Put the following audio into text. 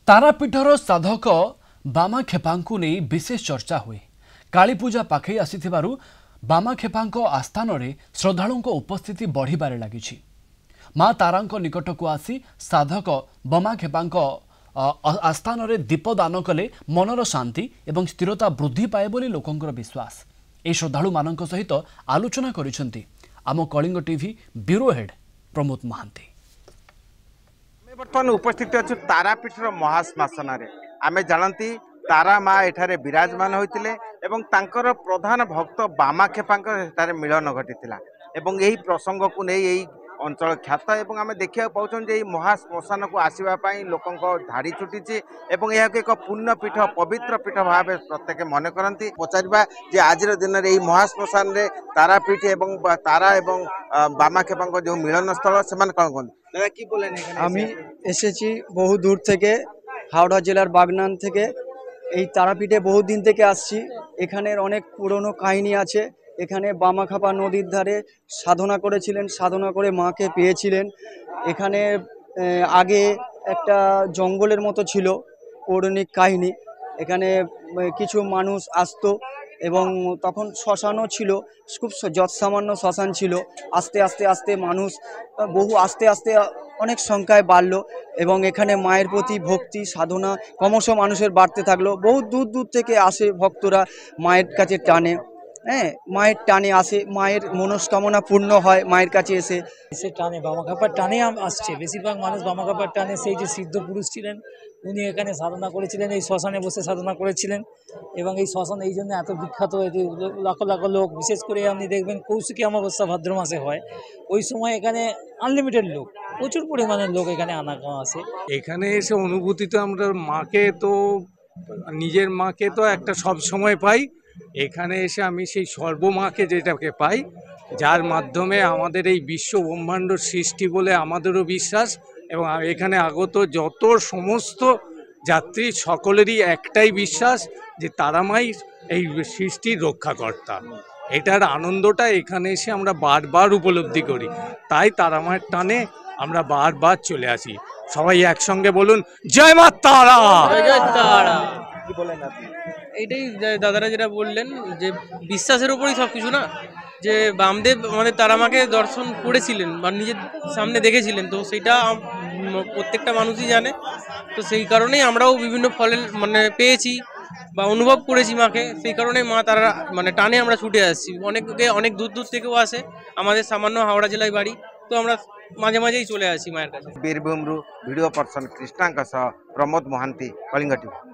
तारापीठर साधक बामाखेपांकु नहीं विशेष चर्चा हुए। कालीपूजा पाखे आसीथिबारु बामाखेपांक आस्थान रे श्रद्धालुंक उपस्थिति बढ़िबारे लागिछि। मां तारांक निकटकु आसी साधक बामाखेपांक आस्थान रे दीपदान कले मनर शांति एवं स्थिरता वृद्धि पाए बोली लोकंकर विश्वास। ए श्रद्धालु मानक सहित आलोचना करिसेंती आम Kalinga TV bureau head Pramod Mahanti. बर्तमान उपस्थित अच्छु तारापीठर महाश्मशान आमे जानती तारा माँ एठारे विराजमान होइतिले एवं तांकर प्रधान भक्त बामाखेपांक एठारे मिलन घटिथिला एवं यही प्रसंग को नहीं यही अंचल ख्यात एवं आमे देखिया पाउछन जे महाश्मशान को आसीबा पई लोकंक धाड़ी छुटीची एवं यह एक पुण्य पीठ पवित्र पीठ भाव प्रत्येक मन करती। पचारिबा जे आजिर दिन रे यही महाश्मशान रे तारापीठ एवं तारा एवं बामाखेपांक जो मिलन स्थल सेमान कोन कोन दादा की बोलेन एखाने আমি এসেছি বহু দূর থেকে হাওড়া জেলার বাগনান থেকে। এই তারাপীঠে বহু দিন থেকে আসছি। এখানের অনেক পুরনো কাহিনী আছে। এখানে বামাখাপা নদীর ধারে সাধনা করেছিলেন, সাধনা করে মাকে পেয়েছিলেন। এখানে আগে একটা জঙ্গলের মতো ছিল, পৌরাণিক কাহিনী। এখানে কিছু মানুষ আসতো এবং তখন শ্মশানও ছিল, খুব যৎসামান্য শ্মশান ছিল। আস্তে আস্তে আস্তে মানুষ বহু আস্তে আস্তে অনেক সংখ্যায় বাড়লো এবং এখানে মায়ের প্রতি ভক্তি সাধনা ক্রমশ মানুষের বাড়তে থাকলো। বহু দূর দূর থেকে আসে ভক্তরা মায়ের কাছে টানে, হ্যাঁ মায়ের টানে আসে, মায়ের মনস্কামনা পূর্ণ হয় মায়ের কাছে এসে। সে টানে বামাখাপার টানে আসছে, বেশিরভাগ মানুষ বামাখাপার টানে। সেই যে সিদ্ধ পুরুষ ছিলেন উনি এখানে সাধনা করেছিলেন, এই শ্মশানে বসে সাধনা করেছিলেন এবং এই শ্মশান এই জন্য এত বিখ্যাত। লাখ লাখ লোক, বিশেষ করে আপনি দেখবেন কৌশিকী অমাবস্যা ভাদ্র মাসে হয়, ওই সময় এখানে আনলিমিটেড লোক, প্রচুর পরিমাণের লোক এখানে আনাগোনা আসে। এখানে এসে অনুভূতি তো আমরা মাকে তো নিজের মাকে তো একটা সব সময় পাই। এখানে এসে আমি সেই সর্বমাকে যেটাকে পাই, যার মাধ্যমে আমাদের এই বিশ্ব ব্রহ্মাণ্ড সৃষ্টি বলে আমাদেরও বিশ্বাস এবং এখানে আগত যত সমস্ত যাত্রী সকলেরই একটাই বিশ্বাস যে তারামাই এই সৃষ্টির রক্ষাকর্তা। এটার আনন্দটা এখানে এসে আমরা বারবার উপলব্ধি করি, তাই তারামায়ের টানে আমরা বারবার চলে আসি। সবাই একসঙ্গে বলুন জয় মা তারা। কি বলেন আপনি? এইটাই দাদারা যেটা বললেন যে বিশ্বাসের উপরই সব কিছু না, যে বামদেব আমাদের তারামাকে দর্শন করেছিলেন বা নিজের সামনে দেখেছিলেন, তো সেইটা প্রত্যেকটা মানুষই জানে। তো সেই কারণেই আমরাও বিভিন্ন ফলের পেয়েছি বা অনুভব করেছি মাকে, সেই কারণে মা তারা টানে আমরা ছুটে আসছি। অনেকে অনেক দূর দূর থেকেও আসে, আমাদের সামান্য হাওড়া জেলায় বাড়ি, তো আমরা মাঝে মাঝেই চলে আসি মায়ের কাছে। বীরভূমরু video person Krishna Pramod Mahanti, Kalinga TV.